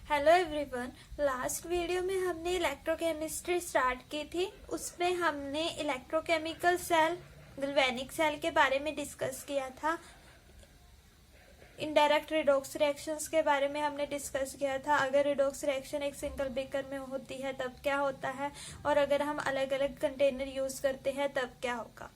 Hello everyone. Last video में हमने electrochemistry start की थी। उसमें हमने इलेक्ट्रोकेमिकल सेल, गैल्वेनिक सेल के बारे में डिस्कस किया था। इनडायरेक्ट रिडॉक्स रिएक्शंस के बारे में हमने डिस्कस किया था। अगर रिडॉक्स रिएक्शन एक सिंगल बेकर में होती है तब क्या होता है, और अगर हम अलग अलग कंटेनर यूज करते हैं तब क्या होगा।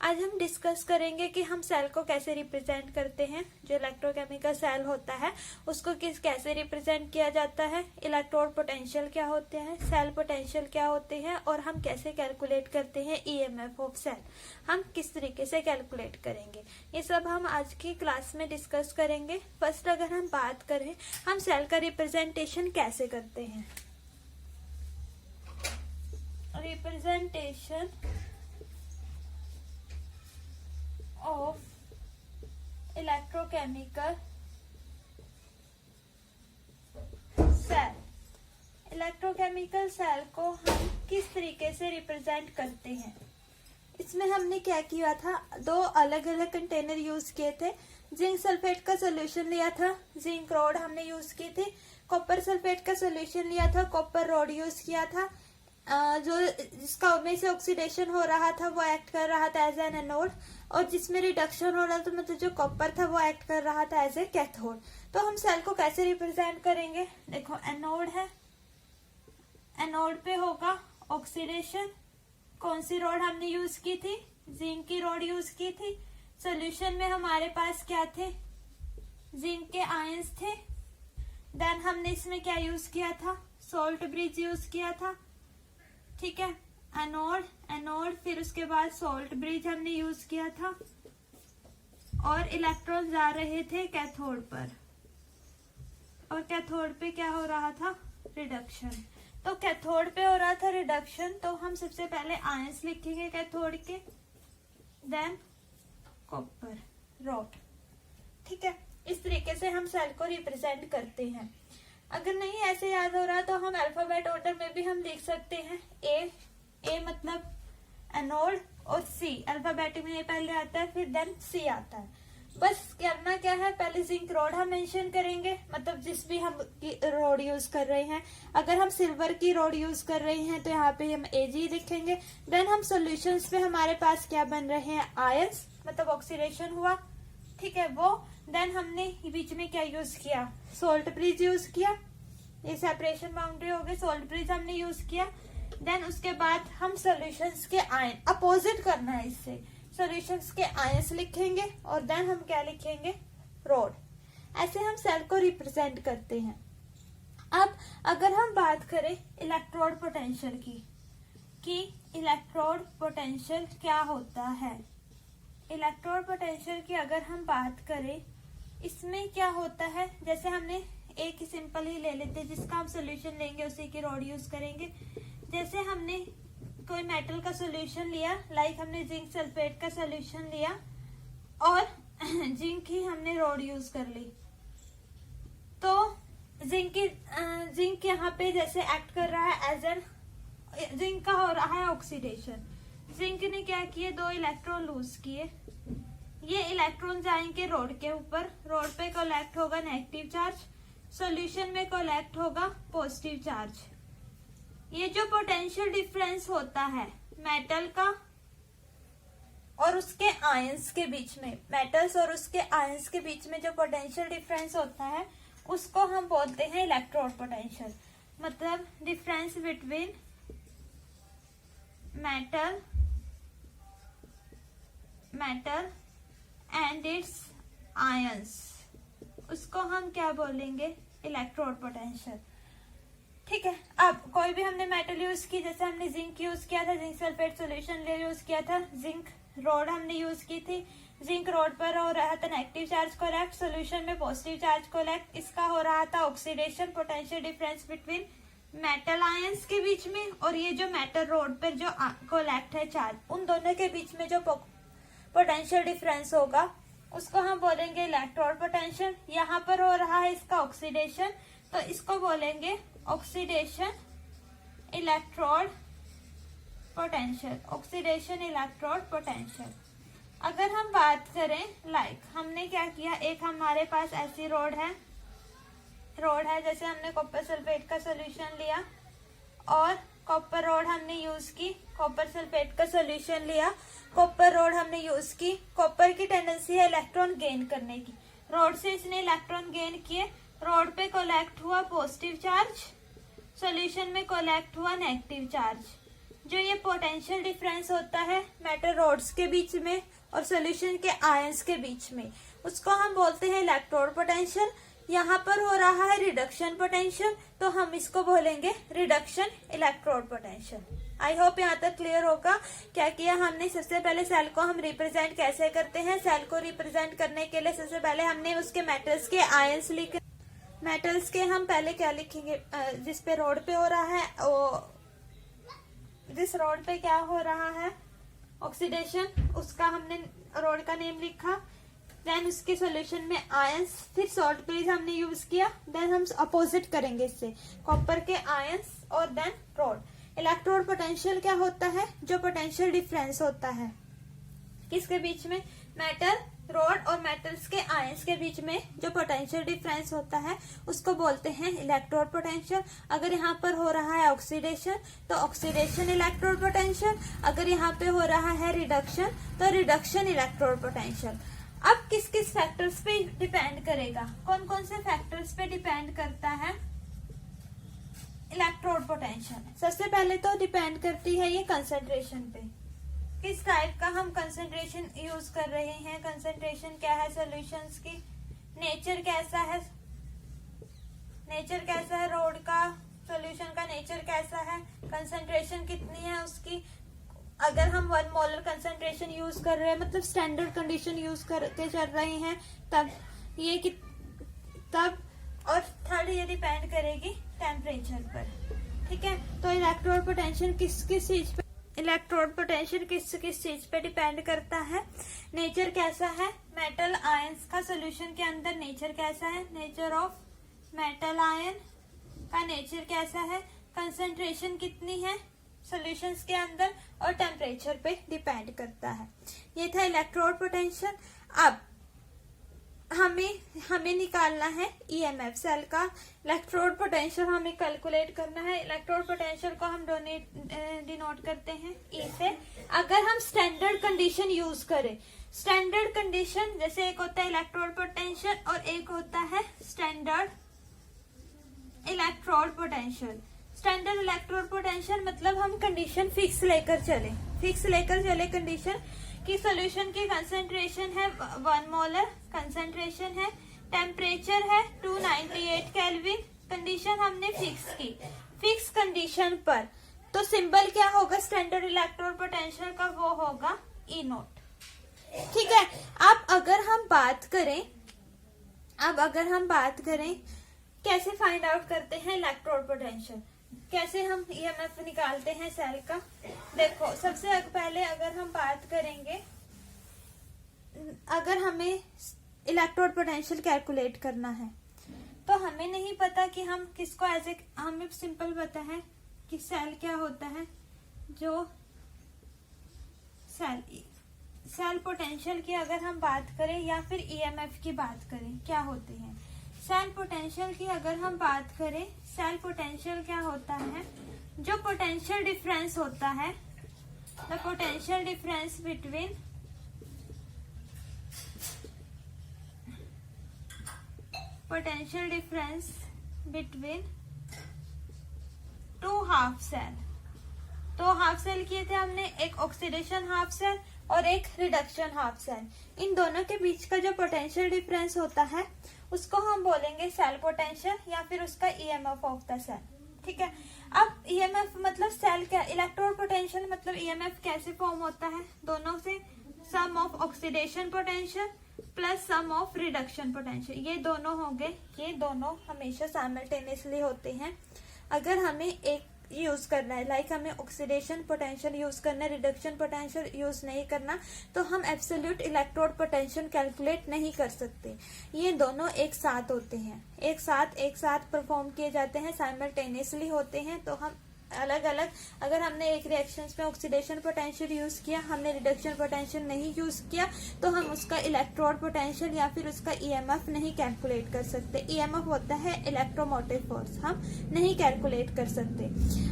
आज हम डिस्कस करेंगे कि हम सेल को कैसे रिप्रेजेंट करते हैं। जो इलेक्ट्रोकेमिकल सेल होता है उसको कैसे रिप्रेजेंट किया जाता है, इलेक्ट्रोड पोटेंशियल क्या होते हैं, सेल पोटेंशियल क्या होते हैं, और हम कैसे कैलकुलेट करते हैं ईएमएफ ऑफ सेल। हम किस तरीके से कैलकुलेट करेंगे, ये सब हम आज की क्लास में डिस्कस करेंगे। फर्स्ट अगर हम बात करें हम सेल का रिप्रेजेंटेशन कैसे करते हैं। Representation of electrochemical cell। Electrochemical cell को हम किस तरीके से रिप्रेजेंट करते हैं। इसमें हमने क्या किया था, दो अलग अलग कंटेनर यूज किए थे। जिंक सल्फेट का सोल्यूशन लिया था, जिंक रॉड हमने यूज की थी। कॉपर सल्फेट का सोल्यूशन लिया था, कॉपर रॉड यूज किया था। जो जिसका में से ऑक्सीडेशन हो रहा था वो एक्ट कर रहा था एज एन एनोड, और जिसमें रिडक्शन हो रहा था मतलब जो कॉपर था वो एक्ट कर रहा था एज ए कैथोड। तो हम सेल को कैसे रिप्रेजेंट करेंगे, देखो एनोड है, एनोड पे होगा ऑक्सीडेशन। कौन सी रॉड हमने यूज की थी, जिंक की रॉड यूज की थी। सोल्यूशन में हमारे पास क्या थे, जिंक के आयंस थे। देन हमने इसमें क्या यूज किया था, सॉल्ट ब्रिज यूज किया था। ठीक है, एनोड एनोड, फिर उसके बाद सॉल्ट ब्रिज हमने यूज किया था, और इलेक्ट्रॉन जा रहे थे कैथोड पर, और कैथोड पे क्या हो रहा था, रिडक्शन। तो कैथोड पे हो रहा था रिडक्शन, तो हम सबसे पहले आयंस लिखेंगे कैथोड के, देन कॉपर रॉड। ठीक है, इस तरीके से हम सेल को रिप्रेजेंट करते हैं। अगर नहीं ऐसे याद हो रहा तो हम अल्फाबेट ऑर्डर में भी हम लिख सकते हैं। ए मतलब एनोड, और सी अल्फाबेटिक में पहले आता है, फिर देन सी आता है। बस करना क्या है, पहले जिंक रॉड हम मेंशन करेंगे, मतलब जिस भी हम रॉड यूज कर रहे हैं। अगर हम सिल्वर की रॉड यूज कर रहे हैं तो यहाँ पे हम एजी लिखेंगे। देन हम सोल्यूशंस पे हमारे पास क्या बन रहे हैं, आयंस, मतलब ऑक्सीडेशन हुआ। ठीक है, वो देन हमने बीच में क्या यूज किया, सॉल्ट ब्रिज यूज किया। ये सेपरेशन बाउंड्री हो गई, सॉल्ट ब्रिज हमने यूज किया। देन उसके बाद हम सॉल्यूशंस के आयन, अपोजिट करना है इससे, सॉल्यूशंस के आयंस लिखेंगे, और देन हम क्या लिखेंगे, रॉड। ऐसे हम सेल को रिप्रेजेंट करते हैं। अब अगर हम बात करें इलेक्ट्रोड पोटेंशियल की, कि इलेक्ट्रोड पोटेंशियल क्या होता है। इलेक्ट्रोड पोटेंशियल की अगर हम बात करें, इसमें क्या होता है, जैसे हमने एक ही सिंपल ही ले लेते हैं, जिसका हम सोल्यूशन लेंगे उसी की रॉड यूज करेंगे। जैसे हमने कोई मेटल का सोल्यूशन लिया, लाइक हमने जिंक सल्फेट का सोल्यूशन लिया, और जिंक ही हमने रॉड यूज कर ली, तो जिंक यहाँ पे जैसे एक्ट कर रहा है एज एन, जिंक का हो रहा है ऑक्सीडेशन। जिंक ने क्या किए, दो इलेक्ट्रॉन लूज किए। ये इलेक्ट्रॉन जाएंगे रॉड के ऊपर, रॉड पे कोलेक्ट होगा नेगेटिव चार्ज, सॉल्यूशन में कोलेक्ट होगा पॉजिटिव चार्ज। ये जो पोटेंशियल डिफरेंस होता है मेटल का और उसके आयंस के बीच में, मेटल्स और उसके आयंस के बीच में जो पोटेंशियल डिफरेंस होता है उसको हम बोलते हैं इलेक्ट्रोड पोटेंशियल। मतलब difference between metal and it's ions, उसको हम क्या बोलेंगे, इलेक्ट्रोड पोटेंशियल। ठीक है, अब कोई भी हमने मेटल यूज की, जैसे हमने जिंक यूज किया था, जिंक सल्फेट सोल्यूशन यूज किया था, जिंक रॉड हमने यूज की थी। जिंक रॉड पर हो रहा था नेगेटिव चार्ज कोलेक्ट, सोल्यूशन में पॉजिटिव चार्ज कोलेक्ट। इसका हो रहा था oxidation, potential difference between metal ions के बीच में, और ये जो मेटल रॉड पर जो कोलेक्ट है चार्ज, उन दोनों के बीच में जो पोटेंशियल डिफरेंस होगा उसको हम बोलेंगे इलेक्ट्रोड पोटेंशियल। यहाँ पर हो रहा है इसका ऑक्सीडेशन, तो इसको बोलेंगे oxidation electrode potential, oxidation electrode potential. अगर हम बात करें, लाइक हमने क्या किया, एक हमारे पास ऐसी रॉड है, रोड है, जैसे हमने कॉपर सल्फेट का सोल्यूशन लिया और कॉपर रोड हमने यूज की, कॉपर सल्फेट का सोल्यूशन लिया, कॉपर रोड हमने यूज की। कॉपर की टेंडेंसी है इलेक्ट्रॉन गेन करने की, रोड से इसने इलेक्ट्रॉन गेन किए, रोड पे कोलेक्ट हुआ पॉजिटिव चार्ज, सॉल्यूशन में कोलेक्ट हुआ नेगेटिव चार्ज। जो ये पोटेंशियल डिफरेंस होता है मेटल रोड्स के बीच में और सॉल्यूशन के आयंस के बीच में, उसको हम बोलते हैं इलेक्ट्रोड पोटेंशियल। यहाँ पर हो रहा है रिडक्शन पोटेंशियल, तो हम इसको बोलेंगे reduction electrode potential. I hope यहाँ तक क्लियर होगा। क्या किया हमने, सबसे पहले सेल को हम रिप्रेजेंट कैसे करते हैं। सेल को रिप्रेजेंट करने के लिए सबसे पहले हमने उसके मेटल्स के आयंस लिखे। मेटल्स के हम पहले क्या लिखेंगे, जिस पे रोड पे हो रहा है, जिस रोड पे क्या हो रहा है ऑक्सीडेशन, उसका हमने रोड का नेम लिखा। देन उसके सॉल्यूशन में आयंस, फिर सॉल्ट बेस हमने यूज किया। देन हम अपोजिट करेंगे इससे, कॉपर के आयंस और देन रोड। इलेक्ट्रोड पोटेंशियल क्या होता है, जो पोटेंशियल डिफरेंस होता है किसके बीच में, मेटल रोड और मेटल्स के आयंस के बीच में जो पोटेंशियल डिफरेंस होता है उसको बोलते हैं इलेक्ट्रोड पोटेंशियल। अगर यहाँ पर हो रहा है ऑक्सीडेशन तो ऑक्सीडेशन इलेक्ट्रोड पोटेंशियल, अगर यहाँ पे हो रहा है रिडक्शन तो रिडक्शन इलेक्ट्रोड पोटेंशियल। अब किस किस फैक्टर्स पे डिपेंड करेगा, कौन कौन से फैक्टर्स पे डिपेंड करता है इलेक्ट्रोड पोटेंशियल। सबसे पहले तो डिपेंड करती है ये कंसंट्रेशन पे, किस टाइप का हम कंसंट्रेशन यूज कर रहे हैं, कंसंट्रेशन क्या है सॉल्यूशंस की, नेचर कैसा है, नेचर कैसा है रोड का, सॉल्यूशन का नेचर कैसा है, कंसंट्रेशन कितनी है उसकी। अगर हम 1 मोलर कंसंट्रेशन यूज कर रहे हैं, मतलब स्टैंडर्ड कंडीशन यूज करके चल रहे हैं, तब ये तब, और थर्ड ये डिपेंड करेगी टेम्परेचर पर। ठीक है, तो इलेक्ट्रोड पोटेंशियल किस किस चीज पे, इलेक्ट्रोड पोटेंशियल किस किस चीज पे डिपेंड करता है, नेचर कैसा है, मेटल आयंस का सॉल्यूशन के अंदर नेचर कैसा है, नेचर ऑफ मेटल आयन का नेचर कैसा है, कंसंट्रेशन कितनी है सॉल्यूशंस के अंदर, और टेम्परेचर पे डिपेंड करता है। ये था इलेक्ट्रोड पोटेंशियल। अब हमें निकालना है ईएमएफ सेल का। इलेक्ट्रोड पोटेंशियल हमें कैलकुलेट करना है। इलेक्ट्रोड पोटेंशियल को हम डिनोट करते हैं ई से। अगर हम स्टैंडर्ड कंडीशन यूज करें, स्टैंडर्ड कंडीशन जैसे एक होता है इलेक्ट्रोड पोटेंशियल और एक होता है standard electrode potential. Standard electrode potential मतलब हम कंडीशन फिक्स लेकर चले कंडीशन की सॉल्यूशन की कंसंट्रेशन है 1 मोलर कंसंट्रेशन है, टेम्परेचर है 298 केल्विन, कंडीशन हमने फिक्स की। फिक्स कंडीशन पर तो सिंबल क्या होगा स्टैंडर्ड इलेक्ट्रोड पोटेंशियल का, वो होगा ई नोट। ठीक है, अब अगर हम बात करें कैसे फाइंड आउट करते हैं इलेक्ट्रोड पोटेंशियल, कैसे हम ईएमएफ निकालते हैं सेल का। देखो, सबसे पहले अगर हम बात करेंगे, अगर हमें इलेक्ट्रोड पोटेंशियल कैलकुलेट करना है तो हमें नहीं पता कि हम किसको हमें सिंपल पता है कि सेल क्या होता है, जो सेल पोटेंशियल की अगर हम बात करें या फिर ईएमएफ की बात करें क्या होते हैं। सेल पोटेंशियल की अगर हम बात करें, सेल पोटेंशियल क्या होता है, जो पोटेंशियल डिफरेंस होता है, the potential difference between two half cell. तो हाफ सेल किए थे हमने, एक ऑक्सीडेशन हाफ सेल और एक रिडक्शन हाफ सेल। इन दोनों के बीच का जो पोटेंशियल डिफरेंस होता है उसको हम बोलेंगे सेल पोटेंशियल या फिर उसका ईएमएफ ऑफ द सेल। ठीक है, अब ईएमएफ मतलब सेल क्या, इलेक्ट्रोड पोटेंशियल मतलब ईएमएफ कैसे फॉर्म होता है, दोनों से sum of oxidation potential plus sum of reduction potential, ये दोनों हो गए, ये दोनों हमेशा साइमल्टेनियसली होते हैं। अगर हमें एक यूज करना है, लाइक हमें ऑक्सीडेशन पोटेंशियल यूज करना है, रिडक्शन पोटेंशियल यूज नहीं करना, तो हम एब्सोल्यूट इलेक्ट्रोड पोटेंशियल कैलकुलेट नहीं कर सकते। ये दोनों एक साथ होते हैं, एक साथ परफॉर्म किए जाते हैं, साइमल्टेनियसली होते हैं, तो हम अलग अलग, अगर हमने एक रिएक्शंस में ऑक्सीडेशन पोटेंशियल यूज किया, हमने रिडक्शन पोटेंशियल नहीं यूज किया, तो हम उसका इलेक्ट्रोड पोटेंशियल या फिर उसका ईएमएफ नहीं कैलकुलेट कर सकते। ईएमएफ होता है इलेक्ट्रोमोटिव फोर्स, हम नहीं कैलकुलेट कर सकते।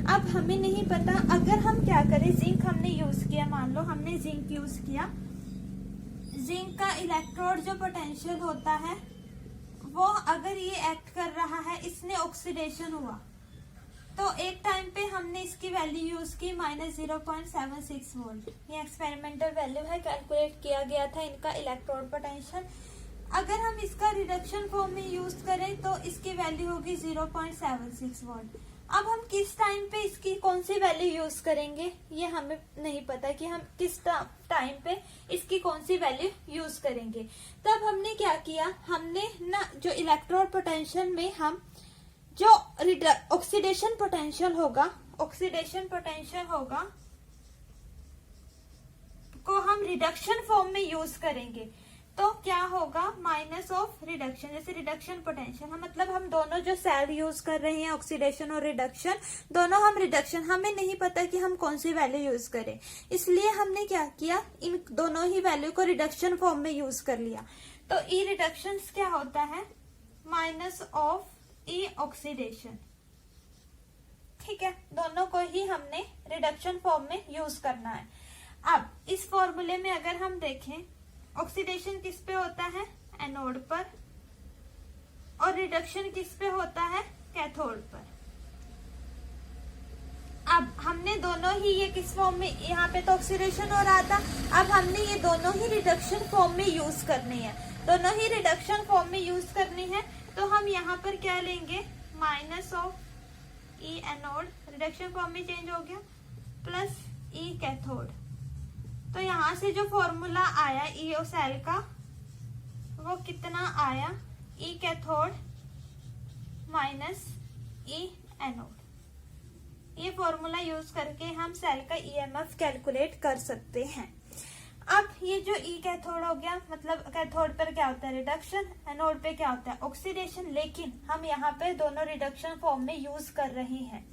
अब हमें नहीं पता, अगर हम क्या करें, जिंक हमने यूज किया, मान लो हमने जिंक यूज किया, जिंक का इलेक्ट्रोड जो पोटेंशियल होता है वो अगर ये एक्ट कर रहा है, इसने ऑक्सीडेशन हुआ, तो एक टाइम पे हमने इसकी वैल्यू यूज की -0.76 वोल्ट। ये एक्सपेरिमेंटल वैल्यू है, कैलकुलेट किया गया था इनका इलेक्ट्रोड पोटेंशियल। अगर हम इसका रिडक्शन फॉर्म में यूज करें तो इसकी वैल्यू होगी 0.76 वोल्ट। अब हम किस टाइम पे इसकी कौन सी वैल्यू यूज करेंगे, ये हमें नहीं पता कि हम किस टाइम पे इसकी कौन सी वैल्यू यूज करेंगे। तब हमने क्या किया, हमने ना जो इलेक्ट्रोड पोटेंशियल में हम जो ऑक्सीडेशन पोटेंशियल होगा को हम रिडक्शन फॉर्म में यूज करेंगे, तो क्या होगा, माइनस ऑफ रिडक्शन। जैसे रिडक्शन पोटेंशियल, मतलब हम दोनों जो सेल यूज कर रहे हैं, ऑक्सीडेशन और रिडक्शन, दोनों हम रिडक्शन, हमें नहीं पता कि हम कौन सी वैल्यू यूज करें, इसलिए हमने क्या किया, इन दोनों ही वैल्यू को रिडक्शन फॉर्म में यूज कर लिया। तो ई रिडक्शन क्या होता है, माइनस ऑफ ई ऑक्सीडेशन। ठीक है, दोनों को ही हमने रिडक्शन फॉर्म में यूज करना है। अब इस फॉर्मूले में अगर हम देखें, ऑक्सीडेशन किस पे होता है, एनोड पर, और रिडक्शन किस पे होता है, कैथोड पर। अब हमने दोनों ही ये किस फॉर्म में, यहाँ पे तो ऑक्सीडेशन हो रहा था, अब हमने ये दोनों ही रिडक्शन फॉर्म में यूज करनी है, दोनों ही रिडक्शन फॉर्म में यूज करनी है। तो हम यहाँ पर क्या लेंगे, minus of E anode, reduction form में चेंज हो गया, प्लस ई कैथोड। तो यहाँ से जो फॉर्मूला आया ई सेल का, वो कितना आया, ई कैथोड माइनस ई एनोड। ये फॉर्मूला यूज करके हम सेल का ईएमएफ कैलकुलेट कर सकते हैं। अब ये जो ई कैथोड हो गया, मतलब कैथोड पर क्या होता है, रिडक्शन, एनोड पे क्या होता है, ऑक्सीडेशन, लेकिन हम यहाँ पे दोनों रिडक्शन फॉर्म में यूज कर रहे हैं।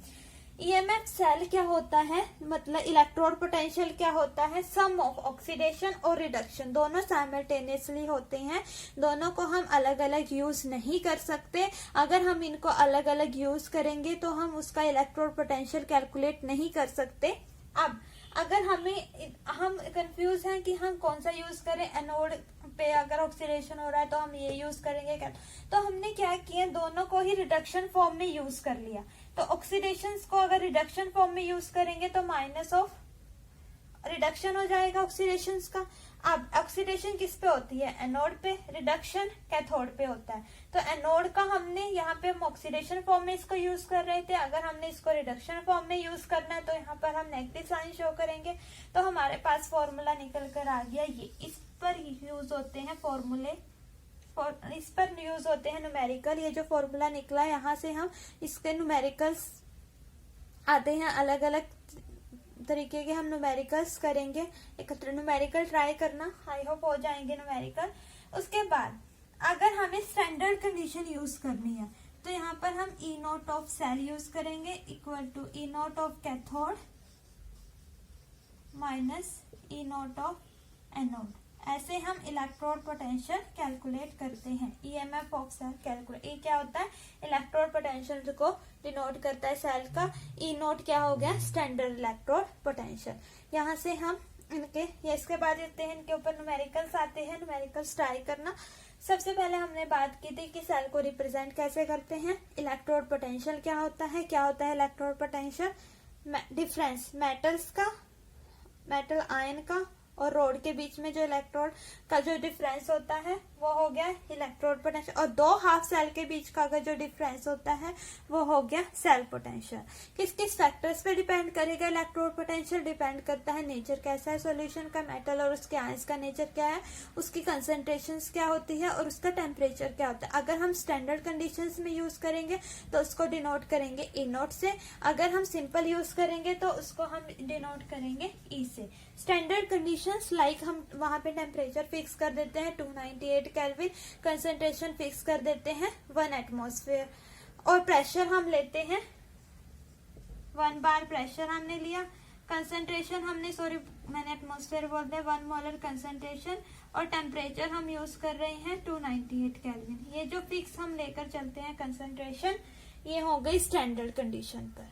ईएमएफ सेल क्या होता है, मतलब इलेक्ट्रोड पोटेंशियल क्या होता है, सम ऑफ ऑक्सीडेशन और रिडक्शन, दोनों साइमल्टेनियसली होते हैं, दोनों को हम अलग अलग यूज नहीं कर सकते। अगर हम इनको अलग अलग यूज करेंगे तो हम उसका इलेक्ट्रोड पोटेंशियल कैलकुलेट नहीं कर सकते। अब अगर हम कंफ्यूज हैं कि हम कौन सा यूज करें, एनोड पे अगर ऑक्सीडेशन हो रहा है तो हम ये यूज करेंगे क्या, तो हमने क्या किया, दोनों को ही रिडक्शन फॉर्म में यूज कर लिया। तो ऑक्सीडेशन को अगर रिडक्शन फॉर्म में यूज करेंगे तो माइनस ऑफ रिडक्शन हो जाएगा ऑक्सीडेशन का। अब ऑक्सीडेशन किस पे होती है, एनोड पे, रिडक्शन कैथोड पे होता है। तो एनोड का हमने यहाँ पे हम ऑक्सीडेशन फॉर्म में इसको यूज कर रहे थे, अगर हमने इसको रिडक्शन फॉर्म में यूज करना है तो यहाँ पर हम नेगेटिव साइन शो करेंगे। तो हमारे पास फॉर्मूला निकल कर आ गया ये। इस पर यूज होते हैं फॉर्मूले, इस पर यूज होते हैं न्यूमेरिकल। ये जो फॉर्मूला निकला है यहाँ से हम इसके न्यूमेरिकल्स आते हैं, अलग अलग तरीके के हम न्यूमेरिकल्स करेंगे। एक न्यूमेरिकल ट्राई करना, आई होप हो जाएंगे न्यूमेरिकल। उसके बाद अगर हमें स्टैंडर्ड कंडीशन यूज करनी है तो यहाँ पर हम E naught of cell use करेंगे, equal to E naught of cathode minus E naught of anode. ऐसे हम इलेक्ट्रोड पोटेंशियल कैलकुलेट करते हैं। ईएमएफ ऑफ सेल कैलकुलेट, ये क्या होता है, इलेक्ट्रोड पोटेंशियल को डिनोट करता है सेल का। ई नोट क्या हो गया, स्टैंडर्ड इलेक्ट्रोड पोटेंशियल। यहाँ से हम इनके, ये इसके बाद देते हैं, इनके ऊपर न्यूमेरिकल्स आते हैं, न्यूमेरिकल्स ट्राई करना। सबसे पहले हमने बात की थी कि सेल को रिप्रेजेंट कैसे करते हैं, इलेक्ट्रोड पोटेंशियल क्या होता है इलेक्ट्रोड पोटेंशियल, डिफरेंस मेटल्स का, मेटल आयन का और रोड के बीच में जो इलेक्ट्रोड का जो डिफरेंस होता है वो हो गया इलेक्ट्रोड पोटेंशियल, और दो हाफ सेल के बीच का अगर जो डिफरेंस होता है वो हो गया सेल पोटेंशियल। किस किस फैक्टर्स पे डिपेंड करेगा इलेक्ट्रोड पोटेंशियल, डिपेंड करता है नेचर कैसा है सॉल्यूशन का, मेटल और उसके आयंस का नेचर क्या है, उसकी कंसंट्रेशंस क्या होती है और उसका टेम्परेचर क्या होता है। अगर हम स्टैंडर्ड कंडीशंस में यूज करेंगे तो उसको डिनोट करेंगे ई नोट से, अगर हम सिंपल यूज करेंगे तो उसको हम डिनोट करेंगे ई से। स्टैंडर्ड कंडीशंस लाइक हम वहां पे टेम्परेचर फिक्स कर देते हैं 298 केल्विन, कंसंट्रेशन फिक्स कर देते हैं 1 एटमॉस्फेयर, और प्रेशर हम लेते हैं 1 बार प्रेशर हमने लिया, कंसंट्रेशन हमने मैंने एटमॉस्फेयर बोल दिया, 1 मोलर कंसंट्रेशन, और टेम्परेचर हम यूज कर रहे हैं 298 केल्विन। ये जो फिक्स हम लेकर चलते हैं कंसंट्रेशन, ये हो गई स्टैंडर्ड कंडीशन पर।